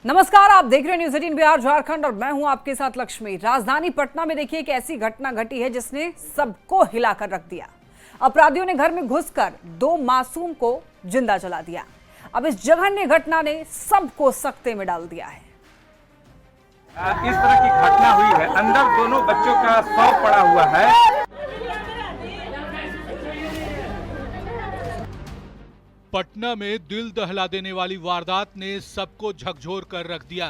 नमस्कार, आप देख रहे हैं न्यूज़ 18 बिहार झारखंड और मैं हूं आपके साथ लक्ष्मी। राजधानी पटना में देखिए एक ऐसी घटना घटी है जिसने सबको हिलाकर रख दिया। अपराधियों ने घर में घुसकर 2 मासूम को जिंदा जला दिया। अब इस जघन्य घटना ने सबको सकते में डाल दिया है। इस तरह की घटना हुई है, अंदर दोनों बच्चों का शव पड़ा हुआ है। पटना में दिल दहला देने वाली वारदात ने सबको झकझोर कर रख दिया।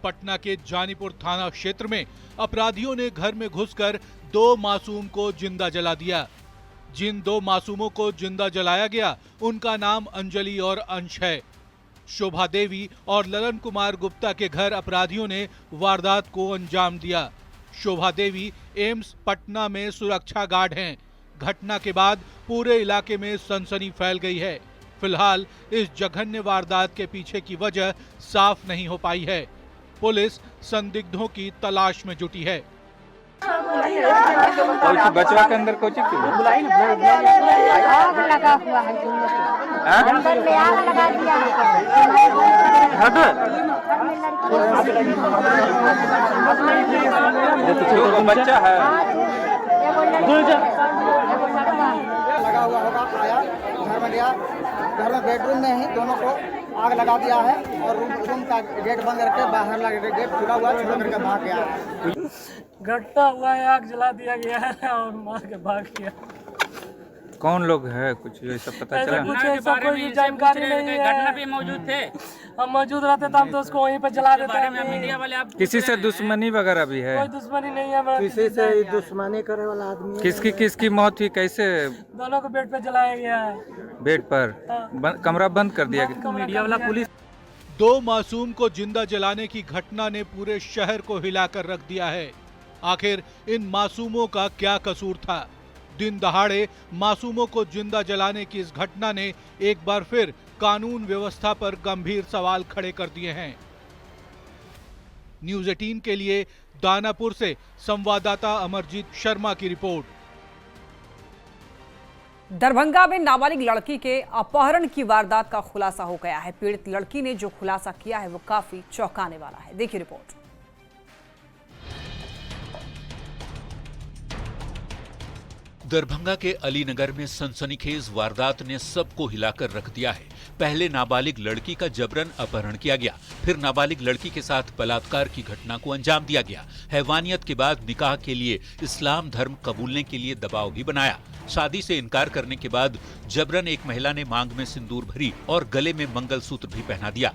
पटना के जानीपुर थाना क्षेत्र में अपराधियों ने घर में घुसकर 2 मासूम को जिंदा जला दिया। जिन 2 मासूमों को जिंदा जलाया गया उनका नाम अंजलि और अंश है। शोभा देवी और ललन कुमार गुप्ता के घर अपराधियों ने वारदात को अंजाम दिया। शोभा देवी एम्स पटना में सुरक्षा गार्ड हैं। घटना के बाद पूरे इलाके में सनसनी फैल गई है। फिलहाल इस जघन्य वारदात के पीछे की वजह साफ नहीं हो पाई है। पुलिस संदिग्धों की तलाश में जुटी है। बचवा के अंदर कोई चीज आग लगा हुआ है, अंदर में आग लगा दिया जो बच्चा है लगा हुआ होगा। आया घर में गया, घर में बेडरूम में ही दोनों को आग लगा दिया है और रूम का गेट बंद करके बाहर लगा गेट खुला हुआ है, करके भाग गया। घटना हुआ है, आग जला दिया गया है और मार के भाग गया। कौन लोग है, कुछ ये सब पता चला? कुछ ऐसा कोई जानकारी नहीं है। घटना पे मौजूद थे, हम मौजूद रहते तो हम तो उसको वहीं पे जला देते हैं। मीडिया वाले आप किसी से दुश्मनी वगैरह भी है? कोई दुश्मनी नहीं है। किसी से दुश्मनी करे वाला आदमी किसकी मौत हुई? कैसे? दोनों को बेड पे जलाया गया है। बेड पर कमरा बंद कर दिया गया। मीडिया वाला पुलिस 2 मासूम को जिंदा जलाने की घटना ने पूरे शहर को हिलाकर रख दिया है। आखिर इन मासूमों का क्या कसूर था? दिन दहाड़े मासूमों को जिंदा जलाने की इस घटना ने एक बार फिर कानून व्यवस्था पर गंभीर सवाल खड़े कर दिए हैं। न्यूज़ 18 के लिए दानापुर से संवाददाता अमरजीत शर्मा की रिपोर्ट। दरभंगा में नाबालिग लड़की के अपहरण की वारदात का खुलासा हो गया है। पीड़ित लड़की ने जो खुलासा किया है वो काफी चौंकाने वाला है। देखिए रिपोर्ट। दरभंगा के अलीनगर में सनसनीखेज वारदात ने सबको हिलाकर रख दिया है। पहले नाबालिग लड़की का जबरन अपहरण किया गया, फिर नाबालिग लड़की के साथ बलात्कार की घटना को अंजाम दिया गया। हैवानियत के बाद निकाह के लिए इस्लाम धर्म कबूलने के लिए दबाव भी बनाया। शादी से इनकार करने के बाद जबरन एक महिला ने मांग में सिंदूर भरी और गले में मंगलसूत्र भी पहना दिया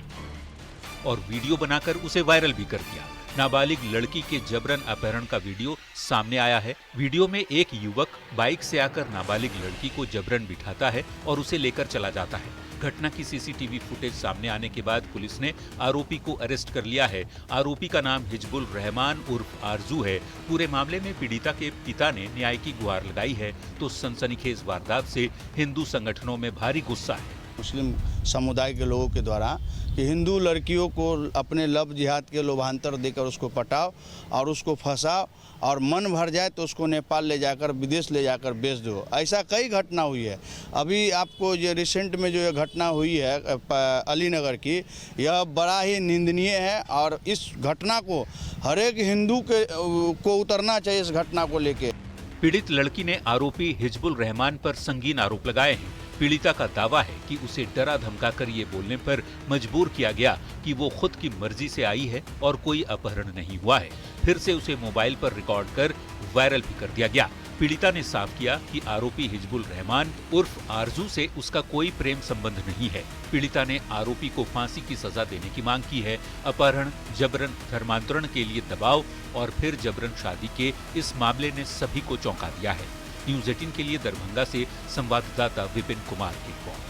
और वीडियो बनाकर उसे वायरल भी कर दिया। नाबालिग लड़की के जबरन अपहरण का वीडियो सामने आया है। वीडियो में एक युवक बाइक से आकर नाबालिग लड़की को जबरन बिठाता है और उसे लेकर चला जाता है। घटना की सीसीटीवी फुटेज सामने आने के बाद पुलिस ने आरोपी को अरेस्ट कर लिया है। आरोपी का नाम हिजबुल रहमान उर्फ आरजू है। पूरे मामले में पीड़िता के पिता ने न्याय की गुहार लगाई है तो सनसनीखेज वारदात से हिंदू संगठनों में भारी गुस्सा है। मुस्लिम समुदाय के लोगों के द्वारा कि हिंदू लड़कियों को अपने लब जिहाद के लोभांतर देकर उसको पटाओ और उसको फंसाओ और मन भर जाए तो उसको नेपाल ले जाकर विदेश ले जाकर बेच दो। ऐसा कई घटना हुई है। अभी आपको ये रिसेंट में जो ये घटना हुई है अलीनगर की, यह बड़ा ही निंदनीय है और इस घटना को हर एक हिंदू को उतरना चाहिए इस घटना को लेके। पीड़ित लड़की ने आरोपी हिजबुल रहमान पर संगीन आरोप लगाए हैं। पीड़िता का दावा है कि उसे डरा धमकाकर ये बोलने पर मजबूर किया गया कि वो खुद की मर्जी से आई है और कोई अपहरण नहीं हुआ है। फिर से उसे मोबाइल पर रिकॉर्ड कर वायरल भी कर दिया गया। पीड़िता ने साफ किया कि आरोपी हिजबुल रहमान उर्फ आरजू से उसका कोई प्रेम संबंध नहीं है। पीड़िता ने आरोपी को फांसी की सजा देने की मांग की है। अपहरण, जबरन धर्मांतरण के लिए दबाव और फिर जबरन शादी के इस मामले ने सभी को चौंका दिया है। न्यूज़ 18 के लिए दरभंगा से संवाददाता विपिन कुमार की रिपोर्ट।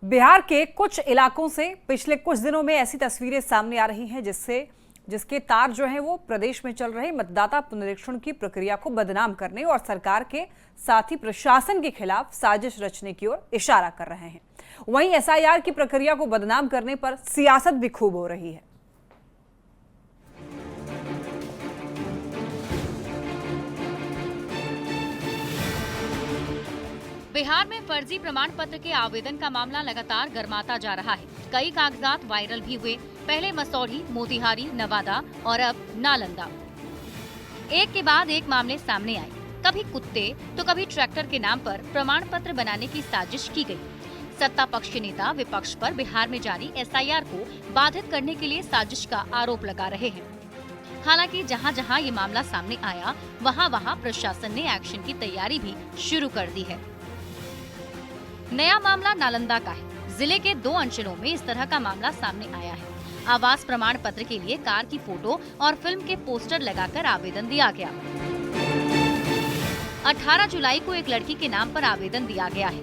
बिहार के कुछ इलाकों से पिछले कुछ दिनों में ऐसी तस्वीरें सामने आ रही हैं जिसके तार जो हैं वो प्रदेश में चल रहे मतदाता पुनरीक्षण की प्रक्रिया को बदनाम करने और सरकार के साथ ही प्रशासन के खिलाफ साजिश रचने की ओर इशारा कर रहे हैं। वहीं एसआईआर की प्रक्रिया को बदनाम करने पर सियासत भी खूब हो रही है। बिहार में फर्जी प्रमाण पत्र के आवेदन का मामला लगातार गर्माता जा रहा है। कई कागजात वायरल भी हुए। पहले मसौढ़ी, मोतिहारी, नवादा और अब नालंदा। एक के बाद एक मामले सामने आए। कभी कुत्ते तो कभी ट्रैक्टर के नाम पर प्रमाण पत्र बनाने की साजिश की गई। सत्ता पक्ष के नेता विपक्ष पर बिहार में जारी एसआईआर को बाधित करने के लिए साजिश का आरोप लगा रहे हैं। हालांकि जहां जहां ये मामला सामने आया, वहां प्रशासन ने एक्शन की तैयारी भी शुरू कर दी है। नया मामला नालंदा का है। जिले के 2 अंचलों में इस तरह का मामला सामने आया है। आवास प्रमाण पत्र के लिए कार की फोटो और फिल्म के पोस्टर लगाकर आवेदन दिया गया। 18 जुलाई को एक लड़की के नाम पर आवेदन दिया गया है।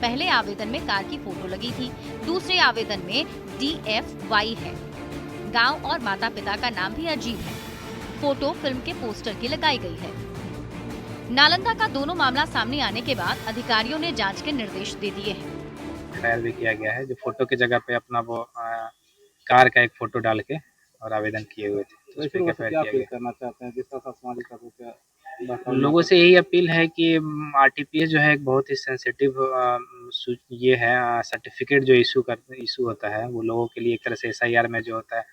पहले आवेदन में कार की फोटो लगी थी, दूसरे आवेदन में DFY है। गांव और माता पिता का नाम भी अजीब है। फोटो फिल्म के पोस्टर की लगाई गई है। नालंदा का दोनों मामला सामने आने के बाद अधिकारियों ने जांच के निर्देश दे दिए हैं। फायर भी किया गया है, जो फोटो की जगह पे अपना वो कार का एक फोटो डाल के और आवेदन किए हुए थे। तो इस पे क्या अपील करना चाहते हैं? जिस तरह सामाजिक लोगों से यही अपील है कि आरटीपीएस जो है एक बहुत ही सेंसिटिव ये है सर्टिफिकेट जो इशू होता है, वो लोगों के लिए एक तरह से एसआईआर में जो होता है,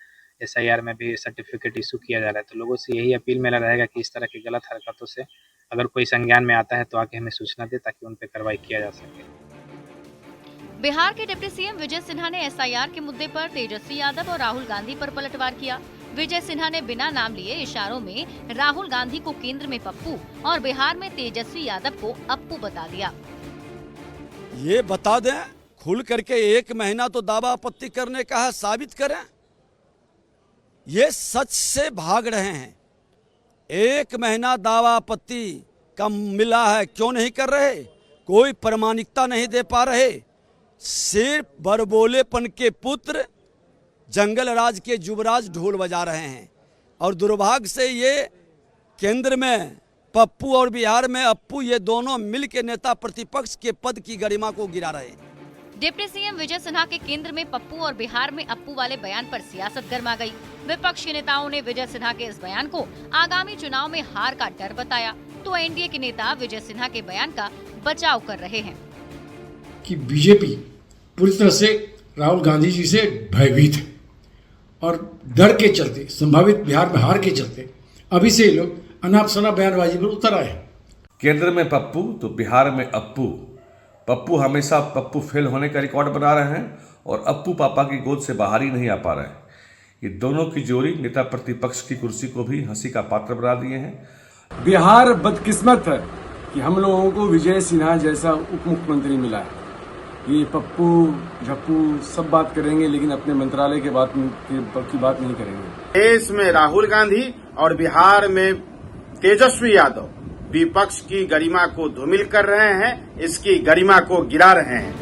एसआईआर में भी सर्टिफिकेट इशू किया जा रहा है। तो लोगों से यही अपील मेरा रहेगा कि इस तरह की गलत हरकतों से अगर कोई संज्ञान में आता है तो आके हमें सूचना दे, ताकि उन पे कार्रवाई किया जा सके। बिहार के डिप्टी सीएम विजय सिन्हा ने एसआईआर के मुद्दे पर तेजस्वी यादव और राहुल गांधी पर पलटवार किया। विजय सिन्हा ने बिना नाम लिए इशारों में राहुल गांधी को केंद्र में पप्पू और बिहार में तेजस्वी यादव को अप्पू बता दिया। ये बता दें खुल करके, 1 महीना तो दावा आपत्ति करने का है, साबित करें। ये सच से भाग रहे हैं। 1 महीना दावा आपत्ति का मिला है, क्यों नहीं कर रहे? कोई प्रामाणिकता नहीं दे पा रहे। सिर्फ बड़बोलेपन के पुत्र जंगल राज के युवराज ढोल बजा रहे हैं। और दुर्भाग्य से ये केंद्र में पप्पू और बिहार में अप्पू, ये दोनों मिल के नेता प्रतिपक्ष के पद की गरिमा को गिरा रहे हैं। डिप्टी सीएम विजय सिन्हा के केंद्र में पप्पू और बिहार में अप्पू वाले बयान पर सियासत गर्मा गई। विपक्ष के नेताओं ने विजय सिन्हा के इस बयान को आगामी चुनाव में हार का डर बताया, तो एनडीए के नेता विजय सिन्हा के बयान का बचाव कर रहे हैं कि बीजेपी पूरी तरह से राहुल गांधी जी से भयभीत है और डर के चलते, संभावित बिहार में हार के चलते अभी से लोग अनाप शनाप बयानबाजी पर उतर आए। केंद्र में पप्पू तो बिहार में अप्पू। पप्पू हमेशा पप्पू फेल होने का रिकॉर्ड बना रहे हैं और अप्पू पापा की गोद से बाहर ही नहीं आ पा रहे हैं। ये दोनों की जोड़ी नेता प्रतिपक्ष की कुर्सी को भी हंसी का पात्र बना दिए हैं। बिहार बदकिस्मत है कि हम लोगों को विजय सिन्हा जैसा उप मुख्यमंत्री मिला है। ये पप्पू झप्पू सब बात करेंगे, लेकिन अपने मंत्रालय की बात नहीं करेंगे। देश में राहुल गांधी और बिहार में तेजस्वी यादव विपक्ष की गरिमा को धूमिल कर रहे हैं, इसकी गरिमा को गिरा रहे हैं।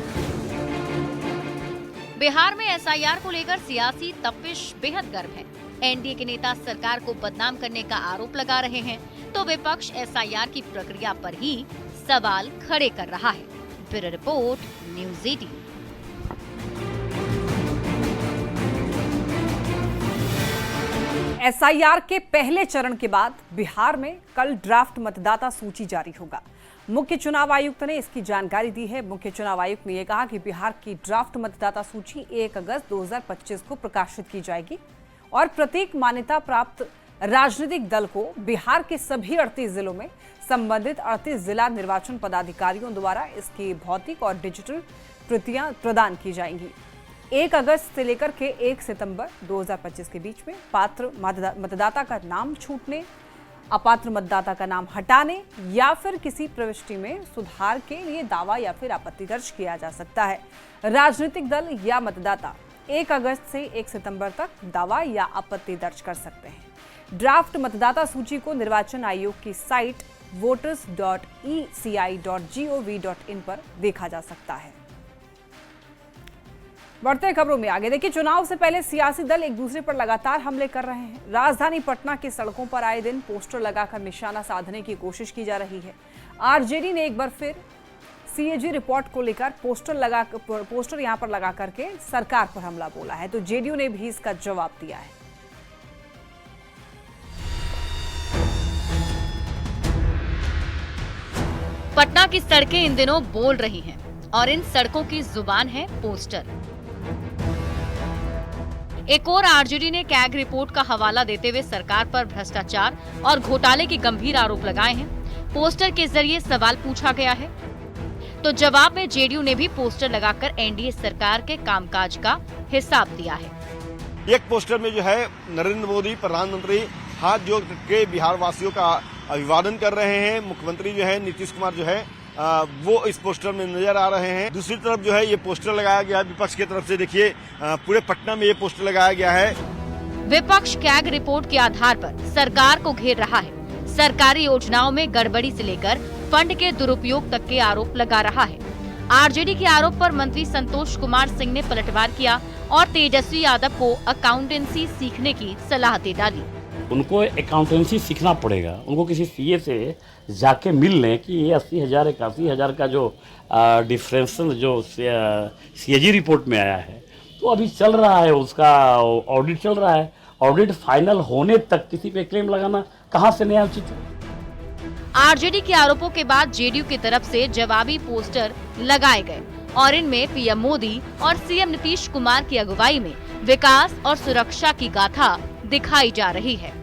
बिहार में एसआईआर को लेकर सियासी तपिश बेहद गर्म है। एनडीए के नेता सरकार को बदनाम करने का आरोप लगा रहे हैं, तो विपक्ष एसआईआर की प्रक्रिया पर ही सवाल खड़े कर रहा है। Bureau report, news 18। एसआईआर के पहले चरण के बाद बिहार में कल ड्राफ्ट मतदाता सूची जारी होगा। मुख्य चुनाव आयुक्त ने इसकी जानकारी दी है। मुख्य चुनाव आयुक्त ने यह कहा कि बिहार की ड्राफ्ट मतदाता सूची 1 अगस्त 2025 को प्रकाशित की जाएगी और प्रत्येक मान्यता प्राप्त राजनीतिक दल को बिहार के सभी 38 जिलों में संबंधित 38 जिला निर्वाचन पदाधिकारियों द्वारा इसकी भौतिक और डिजिटल प्रतियां प्रदान की जाएंगी। 1 अगस्त से लेकर के 1 सितंबर 2025 के बीच में पात्र मतदाता का नाम छूटने, अपात्र मतदाता का नाम हटाने या फिर किसी प्रविष्टि में सुधार के लिए दावा या फिर आपत्ति दर्ज किया जा सकता है। राजनीतिक दल या मतदाता 1 अगस्त से 1 सितंबर तक दावा या आपत्ति दर्ज कर सकते हैं। ड्राफ्ट मतदाता सूची को निर्वाचन आयोग की साइट voters.eci.gov.in पर देखा जा सकता है। बढ़ते खबरों में आगे देखिए, चुनाव से पहले सियासी दल एक दूसरे पर लगातार हमले कर रहे हैं। राजधानी पटना की सड़कों पर आए दिन पोस्टर लगाकर निशाना साधने की कोशिश की जा रही है। आरजेडी ने एक बार फिर सीएजी रिपोर्ट को लेकर पोस्टर यहां पर लगा करके सरकार पर हमला बोला है, तो जेडीयू ने भी इसका जवाब दिया है। पटना की सड़कें इन दिनों बोल रही हैं और इन सड़कों की जुबान है पोस्टर। एक और आरजेडी ने कैग रिपोर्ट का हवाला देते हुए सरकार पर भ्रष्टाचार और घोटाले के गंभीर आरोप लगाए हैं। पोस्टर के जरिए सवाल पूछा गया है, तो जवाब में जेडीयू ने भी पोस्टर लगाकर एनडीए सरकार के कामकाज का हिसाब दिया है। एक पोस्टर में जो है नरेंद्र मोदी प्रधानमंत्री हाथ जोड़ के बिहार वासियों का अभिवादन कर रहे हैं। मुख्यमंत्री जो है नीतीश कुमार जो है वो इस पोस्टर में नजर आ रहे हैं। दूसरी तरफ जो है ये पोस्टर लगाया गया है विपक्ष की तरफ से। देखिए पूरे पटना में ये पोस्टर लगाया गया है। विपक्ष कैग रिपोर्ट के आधार पर सरकार को घेर रहा है। सरकारी योजनाओं में गड़बड़ी से लेकर फंड के दुरुपयोग तक के आरोप लगा रहा है। आरजेडी के आरोप पर मंत्री संतोष कुमार सिंह ने पलटवार किया और तेजस्वी यादव को अकाउंटेंसी सीखने की सलाह दे डाली। उनको अकाउंटेंसी सीखना पड़ेगा। उनको किसी सीए से जाके मिल लें कि ये 80,000 81,000 का जो डिफरेंशियल जो सीएजी रिपोर्ट में आया है, तो अभी चल रहा है, उसका ऑडिट चल रहा है। ऑडिट फाइनल होने तक किसी पे क्लेम लगाना कहाँ से नया उचित है। आरजेडी के आरोपों के बाद जेडीयू की तरफ से जवाबी पोस्टर लगाए गए और इनमें पीएम मोदी और सीएम नीतीश कुमार की अगुवाई में विकास और सुरक्षा की गाथा दिखाई जा रही है।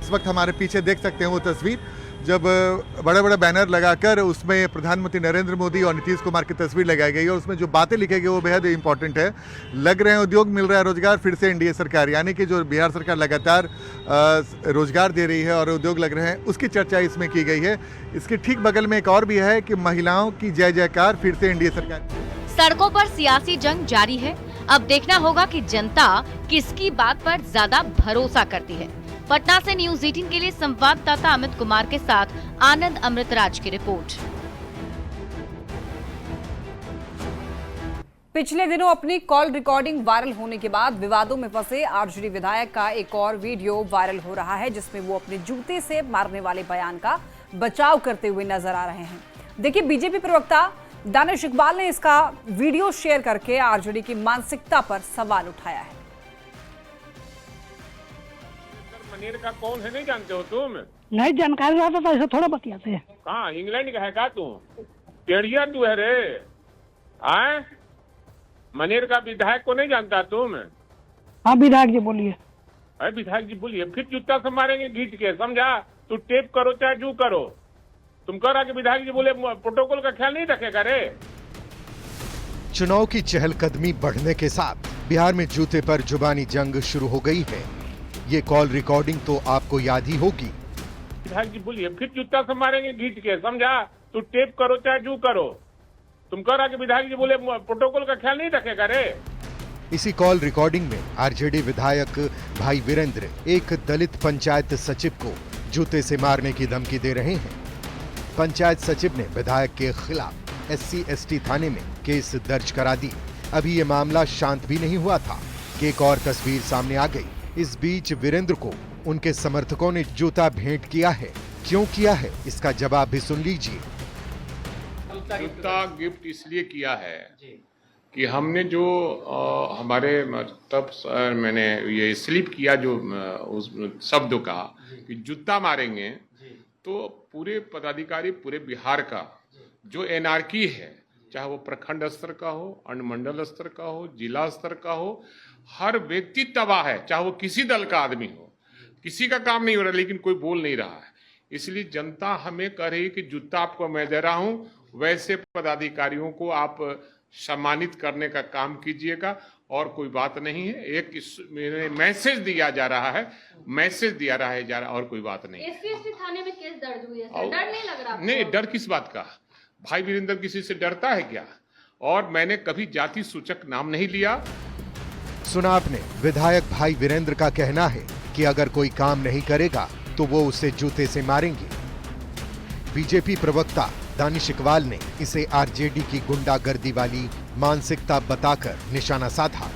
इस वक्त हमारे पीछे देख सकते हैं वो तस्वीर, जब बड़े बड़े बैनर लगाकर उसमें प्रधानमंत्री नरेंद्र मोदी और नीतीश कुमार की तस्वीर लगाई गई और उसमें जो बातें लिखी गई वो बेहद इंपॉर्टेंट है। लग रहे हैं उद्योग, मिल रहा है रोजगार, फिर से एनडीए सरकार, यानी कि जो बिहार सरकार लगातार रोजगार दे रही है और उद्योग लग रहे हैं, उसकी चर्चा इसमें की गई है। इसके ठीक बगल में एक और भी है कि महिलाओं की जय जयकार, फिर से एनडीए सरकार। सड़कों पर सियासी जंग जारी है। अब देखना होगा कि जनता किसकी बात पर ज्यादा भरोसा करती है। पटना से न्यूज़ 18 के लिए संवाददाता अमित कुमार के साथ आनंद अमृतराज की रिपोर्ट। पिछले दिनों अपनी कॉल रिकॉर्डिंग वायरल होने के बाद विवादों में फंसे आरजेडी विधायक का एक और वीडियो वायरल हो रहा है, जिसमें वो अपने जूते से मारने वाले बयान का बचाव करते हुए नजर आ रहे हैं। देखिए, बीजेपी प्रवक्ता दानिश इकबाल ने इसका वीडियो शेयर करके आरजेडी की मानसिकता पर सवाल उठाया है। मनेर का कौन है नहीं जानते हो तुम? नहीं जानकारी रहता तो ऐसे थोड़ा बतियाते हैं। कहाँ इंग्लैंड का है का तू? टेढ़िया तू है रे। आए मनेर का विधायक को नहीं जानता तुम? हाँ विधायक जी बोलिए। अरे विधायक जी बोलिए, फिर जूता से मारेंगे घींच के, समझा? तू टेप करो चाहे जू करो। तुम कह रहा कि विधायक जी बोले प्रोटोकॉल का ख्याल नहीं रखेगा रे। चुनाव की चहलकदमी बढ़ने के साथ बिहार में जूते पर जुबानी जंग शुरू हो गई है। ये कॉल रिकॉर्डिंग तो आपको याद ही होगी। विधायक जी बोलिए, फिर जूता से मारेंगे घींच के, समझा? तू टेप करो चाहे जू करो। तुम कह रहा कि विधायक जी बोले प्रोटोकॉल का ख्याल नहीं रखेगा रे। इसी कॉल रिकॉर्डिंग में आरजेडी विधायक भाई वीरेंद्र एक दलित पंचायत सचिव को जूते से मारने की धमकी दे रहे हैं। पंचायत सचिव ने विधायक के खिलाफ SC/ST थाने में केस दर्ज करा दी। अभी ये मामला शांत भी नहीं हुआ था कि एक और तस्वीर सामने आ गई। इस बीच वीरेंद्र को उनके समर्थकों ने जूता भेंट किया है। क्यों किया है, इसका जवाब भी सुन लीजिए। जूता गिफ्ट इसलिए किया है कि हमने जो हमारे तब मैंने ये स्लिप किया जो उस शब्दों का कि जूता मारेंगे, तो पूरे पदाधिकारी पूरे बिहार का जो एनआरकी है, चाहे वो प्रखंड स्तर का हो, अनुमंडल स्तर का हो, जिला स्तर का हो, हर व्यक्ति तबाह है, चाहे वो किसी दल का आदमी हो। किसी का काम नहीं हो रहा, लेकिन कोई बोल नहीं रहा है। इसलिए जनता हमें कह रही है कि जूता आपको मैं दे रहा हूं, वैसे पदाधिकारियों को आप सम्मानित करने का काम कीजिएगा और कोई बात नहीं है। एक मैसेज दिया जा रहा है, और कोई बात नहीं। SC/ST थाने में केस दर्ज हुई है, डर नहीं लग रहा? नहीं, डर किस बात का? भाई वीरेंद्र किसी से डरता है क्या? और मैंने कभी जाति सूचक नाम नहीं लिया। सुना आपने, विधायक भाई वीरेंद्र का कहना है कि अगर कोई काम नहीं करेगा तो वो उसे जूते से मारेंगे। बीजेपी प्रवक्ता दानिश इकबाल ने इसे आरजेडी की गुंडागर्दी वाली मानसिकता बताकर निशाना साधा।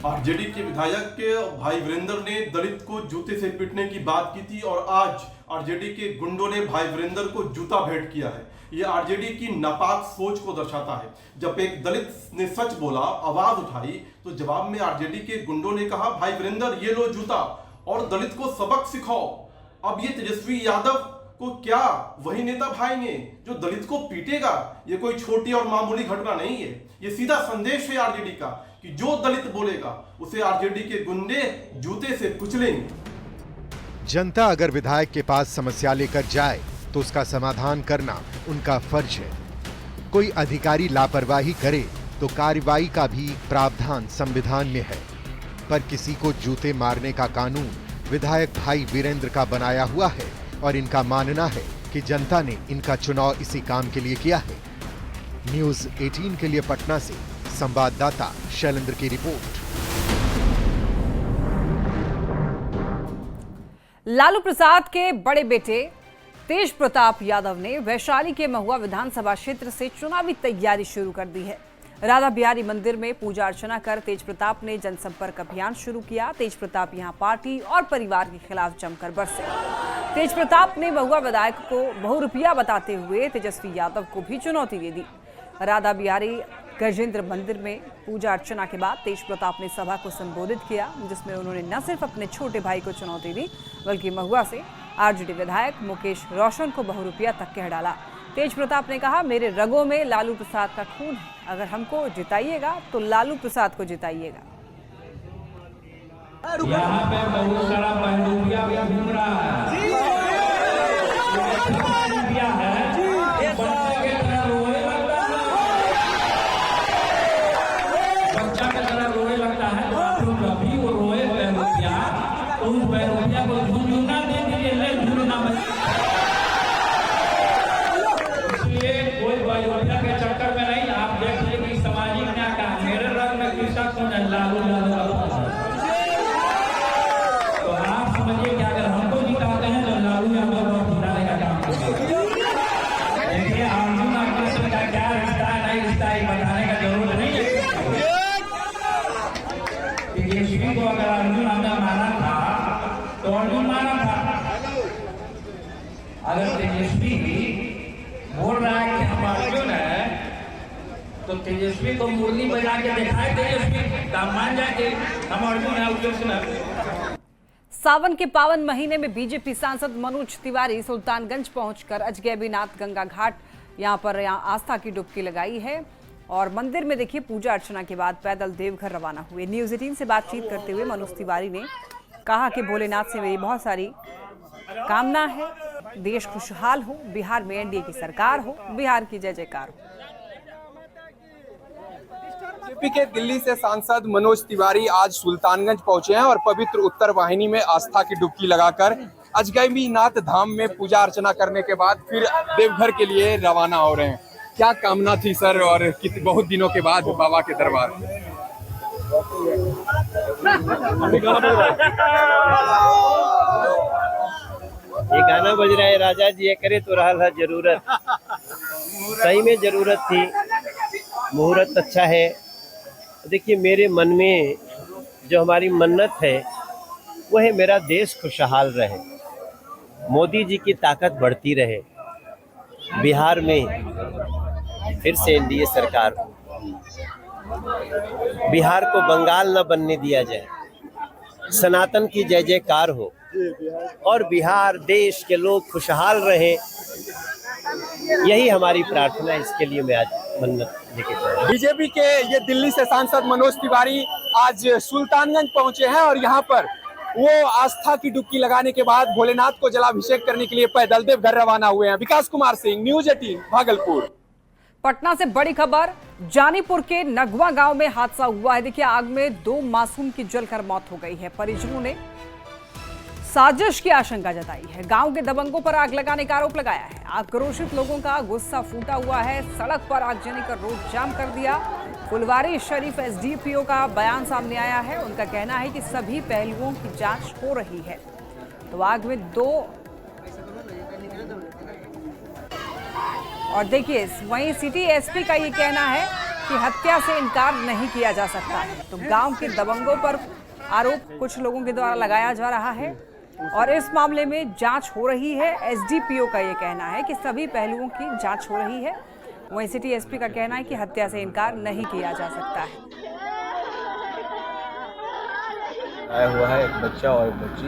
आरजेडी के विधायक के भाई वीरेंद्र ने दलित को जूते से पीटने की बात की थी और आज आरजेडी के गुंडों ने भाई वीरेंद्र को जूता भेंट किया है। ये आरजेडी की नापाक सोच को दर्शाता है। जब एक दलित ने सच बोला, आवाज उठाई, तो जवाब में आरजेडी के गुंडों ने कहा भाई वीरेंद्र ये लो जूता और दलित को सबक सिखाओ। अब ये तेजस्वी यादव को क्या वही नेता भाएंगे जो दलित को पीटेगा? ये कोई छोटी और मामूली घटना नहीं है, ये सीधा संदेश है आरजेडी का कि जो दलित बोलेगा उसे आरजेडी के गुंडे जूते से कुचलेंगे। जनता अगर विधायक के पास समस्या लेकर जाए तो उसका समाधान करना उनका फर्ज है। कोई अधिकारी लापरवाही करे तो कार्रवाई का भी प्रावधान संविधान में है, पर किसी को जूते मारने का कानून विधायक भाई वीरेंद्र का बनाया हुआ है और इनका मानना है कि जनता ने इनका चुनाव इसी काम के लिए किया है। न्यूज़ 18 के लिए पटना से संवाददाता शैलेंद्र की रिपोर्ट। लालू प्रसाद के बड़े बेटे तेज प्रताप यादव ने वैशाली के महुआ विधानसभा क्षेत्र से चुनावी तैयारी शुरू कर दी है। राधा बिहारी मंदिर में पूजा अर्चना कर तेज प्रताप ने जनसंपर्क अभियान शुरू किया। तेज प्रताप यहां पार्टी और परिवार के खिलाफ जमकर बरसे। तेज प्रताप ने महुआ विधायक को बहुरूपिया बताते हुए तेजस्वी यादव को भी चुनौती दे दी। राधा बिहारी गजेंद्र मंदिर में पूजा अर्चना के बाद तेज प्रताप ने सभा को संबोधित किया, जिसमें उन्होंने न सिर्फ अपने छोटे भाई को चुनौती दी बल्कि महुआ से आरजेडी विधायक मुकेश रोशन को बहुरूपिया तक कह डाला। तेज प्रताप ने कहा, मेरे रगों में लालू प्रसाद का खून है, अगर हमको जिताइएगा तो लालू प्रसाद को जिताइएगा। यहाँ पे बहुत सारा बंदूकिया भी घूम रहा है। बच्चा के तरह रोए लगता है, आप लोग अभी वो रोए बंदूकिया, तो उस बंदूकिया को झुनझुना दे दीजिए, ले झुनझुना इसलिए कोई बंदूकिया के चक्कर में नहीं। आप देख लीजिए कि सामाजिक न्याय का मेरे रंग में किसका खून है, लालू यादव का। तो आप समझिए कि अगर हमको जिताते हैं तो लालू यादव को जिताने का काम करेंगे। देखिए अर्जुन आकाश का क्या रिश्ता है, नहीं रिश्ता है बताने का जरूरत नहीं है। तेजस्वी को अगर अर्जुन हमने माना था तो अर्जुन माना था। अगर तेजस्वी बोल रहा है कि हम अर्जुन है तो तेजस्वी को मुरली बजा के दिखाए, तेजस्वी काम मान जाए हम अर्जुन है, उद्देश्य है। सावन के पावन महीने में बीजेपी सांसद मनोज तिवारी सुल्तानगंज पहुंचकर अजगैबीनाथ गंगा घाट यहां आस्था की डुबकी लगाई है और मंदिर में देखिए पूजा अर्चना के बाद पैदल देवघर रवाना हुए। न्यूज़ 18 से बातचीत करते हुए मनोज तिवारी ने कहा कि भोलेनाथ से मेरी बहुत सारी कामना है, देश खुशहाल हो, बिहार में एनडीए की सरकार हो, बिहार की जय जयकार हो। बीजेपी के दिल्ली से सांसद मनोज तिवारी आज सुल्तानगंज पहुंचे हैं और पवित्र उत्तर वाहिनी में आस्था की डुबकी लगाकर अजगैबीनाथ धाम में पूजा अर्चना करने के बाद फिर देवघर के लिए रवाना हो रहे हैं। क्या कामना थी सर, और बहुत दिनों के बाद बाबा के दरबार में? ये गाना बज रहा है, राजा जी ये करे तो रहल है जरूरत। सही में जरूरत थी, मुहूर्त अच्छा है। देखिए मेरे मन में जो हमारी मन्नत है वो है मेरा देश खुशहाल रहे, मोदी जी की ताकत बढ़ती रहे, बिहार में फिर से एनडीए सरकार हो, बिहार को बंगाल न बनने दिया जाए, सनातन की जय जयकार हो और बिहार देश के लोग खुशहाल रहें, यही हमारी प्रार्थना है। इसके लिए मैं आज मन्नत लेके चला। बीजेपी के ये दिल्ली से सांसद मनोज तिवारी आज सुल्तानगंज पहुंचे हैं और यहाँ पर वो आस्था की डुबकी लगाने के बाद भोलेनाथ को जलाभिषेक करने के लिए पैदल देवघर रवाना हुए हैं। विकास कुमार सिंह, न्यूज़ 18 भागलपुर। पटना से बड़ी खबर, जानीपुर के नगवा गांव में हादसा हुआ है। देखिए आग में 2 मासूम की जलकर मौत हो गई है। परिजनों ने साजिश की आशंका जताई है। गांव के दबंगों पर आग लगाने का आरोप लगाया है। आक्रोशित लोगों का गुस्सा फूटा हुआ है। सड़क पर आगजनी कर रोड जाम कर दिया। फुलवारी शरीफ एसडीपीओ का बयान सामने आया है। उनका कहना है कि सभी पहलुओं की जांच हो रही है। तो आग में 2 और देखिए वहीं सिटी एसपी का ये कहना है कि हत्या से इनकार नहीं किया जा सकता है। तो गांव के दबंगों पर आरोप कुछ लोगों के द्वारा लगाया जा रहा है और इस मामले में जांच हो रही है। एसडीपीओ का ये कहना है कि सभी पहलुओं की जांच हो रही है। वहीं सिटी एसपी का कहना है कि हत्या से इनकार नहीं किया जा सकता है। आया हुआ है एक बच्चा और एक बच्ची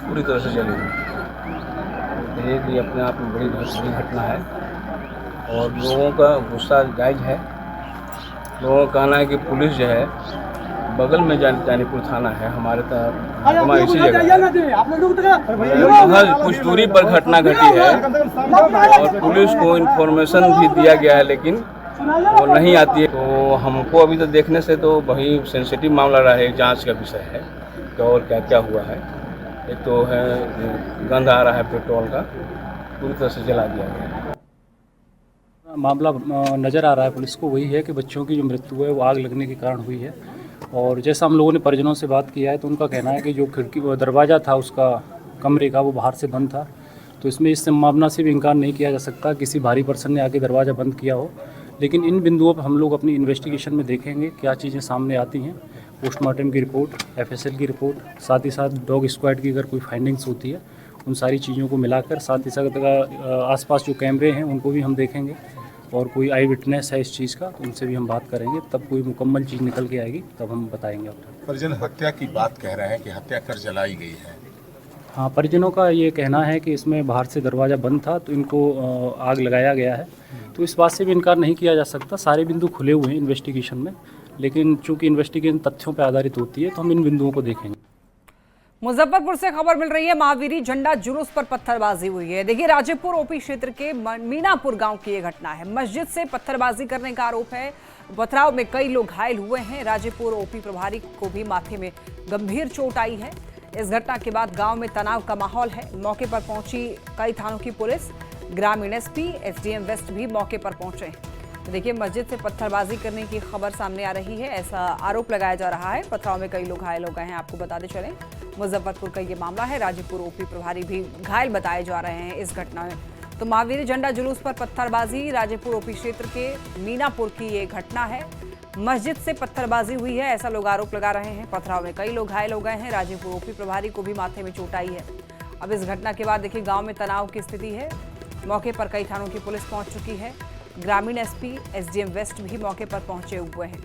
पूरी तरह से जली हुई। ये अपने आप में बड़ी घटना है और लोगों का गुस्सा जायज़ है। लोगों का कहना है कि पुलिस जो है बगल में जानीपुर थाना है हमारे तरफ इसी जगह वहाँ कुछ दूरी पर घटना घटी है और पुलिस को इन्फॉर्मेशन भी दिया गया है, लेकिन वो नहीं आती है। तो हमको अभी तो देखने से तो वही सेंसिटिव मामला रहा है, जांच का विषय है कि और क्या क्या हुआ है। एक तो है गंध आ रहा है पेट्रोल का, पूरी तरह से जला दिया गया है। मामला नज़र आ रहा है पुलिस को वही है कि बच्चों की जो मृत्यु है वो आग लगने के कारण हुई है। और जैसा हम लोगों ने परिजनों से बात किया है तो उनका कहना है कि जो खिड़की दरवाज़ा था उसका कमरे का वो बाहर से बंद था, तो इसमें इस संभावना से भी इनकार नहीं किया जा सकता किसी भारी पर्सन ने आके दरवाज़ा बंद किया हो। लेकिन इन बिंदुओं पर हम लोग अपनी इन्वेस्टिगेशन में देखेंगे क्या चीज़ें सामने आती हैं, पोस्टमार्टम की रिपोर्ट, FSL की रिपोर्ट, साथ ही साथ डॉग स्क्वाड की अगर कोई फाइंडिंग्स होती है उन सारी चीज़ों को मिलाकर, साथ ही साथ आसपास जो कैमरे हैं उनको भी हम देखेंगे और कोई आई विटनेस है इस चीज़ का तो उनसे भी हम बात करेंगे, तब कोई मुकम्मल चीज़ निकल के आएगी तब हम बताएंगे आपको। परिजन हत्या की बात कह रहे हैं कि हत्या कर जलाई गई है। हाँ, परिजनों का ये कहना है कि इसमें बाहर से दरवाज़ा बंद था तो इनको आग लगाया गया है, तो इस बात से भी इनकार नहीं किया जा सकता। सारे बिंदु खुले हुए हैं इन्वेस्टिगेशन में, लेकिन चूंकि इन्वेस्टिगेशन तथ्यों पर आधारित होती है तो हम इन बिंदुओं को देखेंगे। मुजफ्फरपुर से खबर मिल रही है, महावीरी झंडा जुलूस पर पत्थरबाजी हुई है। देखिए, राजेपुर ओपी क्षेत्र के मीनापुर गांव की ये घटना है। मस्जिद से पत्थरबाजी करने का आरोप है। पथराव में कई लोग घायल हुए हैं। राजेपुर ओपी प्रभारी को भी माथे में गंभीर चोट आई है। इस घटना के बाद गांव में तनाव का माहौल है। मौके पर पहुंची कई थानों की पुलिस, ग्रामीण SP, SDM वेस्ट भी मौके पर पहुंचे। तो देखिए, मस्जिद से पत्थरबाजी करने की खबर सामने आ रही है, ऐसा आरोप लगाया जा रहा है। पथराव में कई लोग घायल हो गए हैं। आपको बताते चलें, मुजफ्फरपुर का ये मामला है। राजेपुर ओपी प्रभारी भी घायल बताए जा रहे हैं इस घटना में। तो महावीरी झंडा जुलूस पर पत्थरबाजी, राजेपुर ओपी क्षेत्र के मीनापुर की ये घटना है। मस्जिद से पत्थरबाजी हुई है, ऐसा लोग आरोप लगा रहे हैं। पथराव में कई लोग घायल हो गए हैं। राजेपुर ओपी प्रभारी को भी माथे में चोट आई है। अब इस घटना के बाद देखिए, गाँव में तनाव की स्थिति है। मौके पर कई थानों की पुलिस पहुंच चुकी है। ग्रामीण SP, SDM वेस्ट भी मौके पर पहुंचे हुए हैं।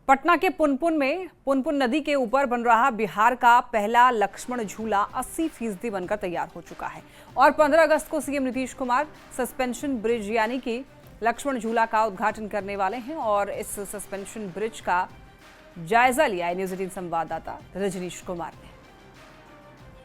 पटना के पुनपुन में पुनपुन नदी के ऊपर बन रहा बिहार का पहला लक्ष्मण झूला 80% बनकर तैयार हो चुका है और 15 अगस्त को CM Nitish Kumar suspension bridge यानी कि लक्ष्मण झूला का उद्घाटन करने वाले हैं। और इस सस्पेंशन ब्रिज का जायजा लिया है न्यूज़ 18 संवाददाता रजनीश कुमार ने।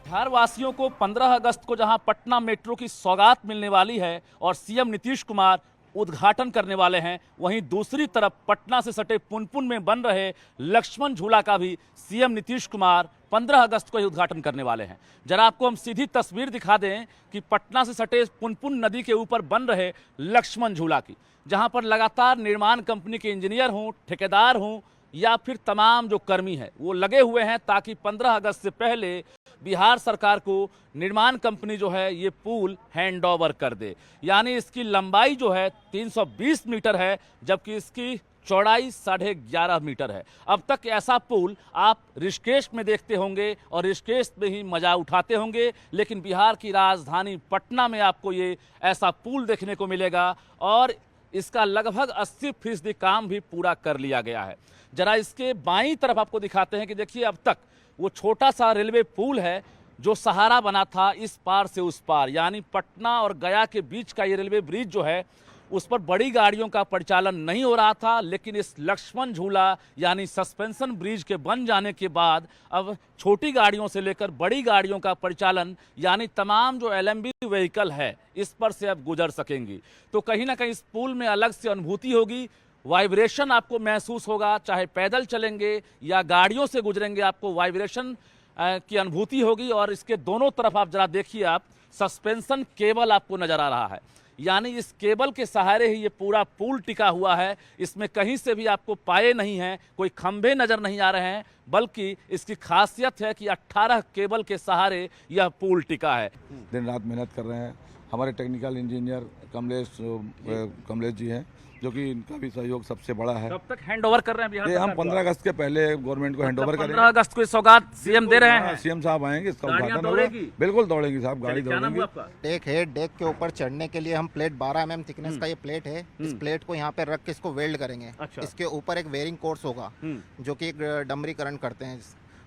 बिहार वासियों को 15 अगस्त को जहां पटना मेट्रो की सौगात मिलने वाली है और CM नीतीश कुमार उद्घाटन करने वाले हैं, वहीं दूसरी तरफ पटना से सटे पुनपुन में बन रहे लक्ष्मण झूला का भी CM नीतीश कुमार 15 अगस्त को ही उद्घाटन करने वाले हैं। जरा आपको हम सीधी तस्वीर दिखा दें कि पटना से सटे पुनपुन नदी के ऊपर बन रहे लक्ष्मण झूला की, जहां पर लगातार निर्माण कंपनी के इंजीनियर हों, ठेकेदार हों या फिर तमाम जो कर्मी हैं वो लगे हुए हैं ताकि 15 अगस्त से पहले बिहार सरकार को निर्माण कंपनी जो है ये पुल हैंड ओवर कर दे। यानी इसकी लंबाई जो है 320 मीटर है, जबकि इसकी चौड़ाई 11.5 मीटर है। अब तक ऐसा पुल आप ऋषिकेश में देखते होंगे और ऋषिकेश में ही मजा उठाते होंगे, लेकिन बिहार की राजधानी पटना में आपको ये ऐसा पुल देखने को मिलेगा और इसका लगभग 80% काम भी पूरा कर लिया गया है। जरा इसके बाईं तरफ आपको दिखाते हैं कि देखिए, अब तक वो छोटा सा रेलवे पुल है जो सहारा बना था इस पार से उस पार, यानी पटना और गया के बीच का ये रेलवे ब्रिज जो है उस पर बड़ी गाड़ियों का परिचालन नहीं हो रहा था। लेकिन इस लक्ष्मण झूला यानी सस्पेंशन ब्रिज के बन जाने के बाद अब छोटी गाड़ियों से लेकर बड़ी गाड़ियों का परिचालन यानी तमाम जो LMB व्हीकल है इस पर से अब गुजर सकेंगी। तो कहीं ना कहीं इस पुल में अलग से अनुभूति होगी, वाइब्रेशन आपको महसूस होगा, चाहे पैदल चलेंगे या गाड़ियों से गुजरेंगे आपको वाइब्रेशन की अनुभूति होगी। और इसके दोनों तरफ आप जरा देखिए, आप सस्पेंशन केबल आपको नजर आ रहा है, यानी इस केबल के सहारे ही ये पूरा पुल टिका हुआ है। इसमें कहीं से भी आपको पाए नहीं हैं, कोई खंभे नजर नहीं आ रहे हैं, बल्कि इसकी खासियत है कि 18 केबल के सहारे यह पुल टिका है। दिन रात मेहनत कर रहे हैं हमारे टेक्निकल इंजीनियर कमलेश जी हैं, जो कि इनका भी सहयोग सबसे बड़ा है। कब तक हैंड ओवर कर रहे हैं बिहार सरकार? हम 15 अगस्त के पहले गवर्नमेंट को हैंड ओवर करेंगे। 15 अगस्त को सौगात CM दे रहे हैं। CM साहब आएंगे, इसका उद्घाटन होगा। बिल्कुल दौड़ेंगे साहब, गाड़ी दौड़ेगी। डेक है, डेक के ऊपर चढ़ने के लिए हम प्लेट 12 mm थिकनेस का ये प्लेट है, इस प्लेट को यहाँ पे रख के इसको वेल्ड करेंगे। इसके ऊपर एक वेयरिंग कोर्स होगा जो कि एक डमरीकरण करते हैं,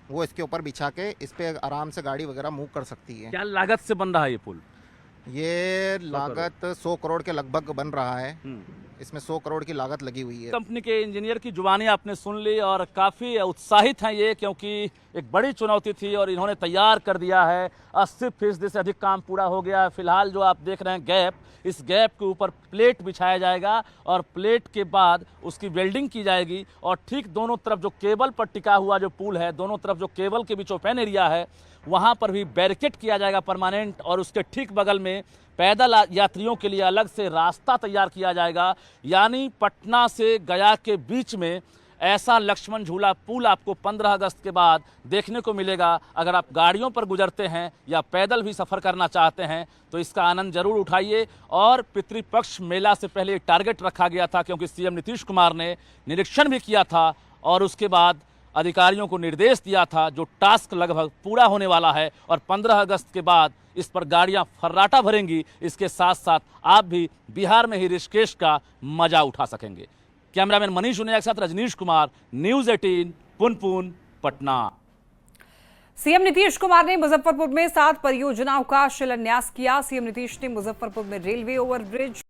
वो इसके ऊपर बिछा के इस पे आराम से गाड़ी वगैरह मूव कर सकती है। क्या लागत से बन रहा है ये पुल? ये लागत 100 करोड़ के लगभग बन रहा है इसमें 100 करोड़ की लागत लगी हुई है। कंपनी के इंजीनियर की जुबानी आपने सुन ली और काफ़ी उत्साहित हैं ये, क्योंकि एक बड़ी चुनौती थी और इन्होंने तैयार कर दिया है। 80% से अधिक काम पूरा हो गया है। फिलहाल जो आप देख रहे हैं गैप, इस गैप के ऊपर प्लेट बिछाया जाएगा और प्लेट के बाद उसकी वेल्डिंग की जाएगी और ठीक दोनों तरफ जो केबल पर टिका हुआ जो पुल है, दोनों तरफ जो केबल के बीच ओपन एरिया है, वहाँ पर भी बैरिकेड किया जाएगा परमानेंट और उसके ठीक बगल में पैदल यात्रियों के लिए अलग से रास्ता तैयार किया जाएगा। यानी पटना से गया के बीच में ऐसा लक्ष्मण झूला पुल आपको 15 अगस्त के बाद देखने को मिलेगा। अगर आप गाड़ियों पर गुजरते हैं या पैदल भी सफ़र करना चाहते हैं तो इसका आनंद जरूर उठाइए। और पितृपक्ष मेला से पहले टारगेट रखा गया था, क्योंकि सीएम नीतीश कुमार ने निरीक्षण भी किया था और उसके बाद अधिकारियों को निर्देश दिया था, जो टास्क लगभग पूरा होने वाला है और 15 अगस्त के बाद इस पर गाड़ियां फर्राटा भरेंगी। इसके साथ साथ आप भी बिहार में ही ऋषिकेश का मजा उठा सकेंगे। कैमरामैन मनीष उनिया के साथ रजनीश कुमार, न्यूज़ 18, पुनपुन, पटना। सीएम नीतीश कुमार ने मुजफ्फरपुर में 7 परियोजनाओं का शिलान्यास किया। सीएम नीतीश ने मुजफ्फरपुर में रेलवे ओवरब्रिज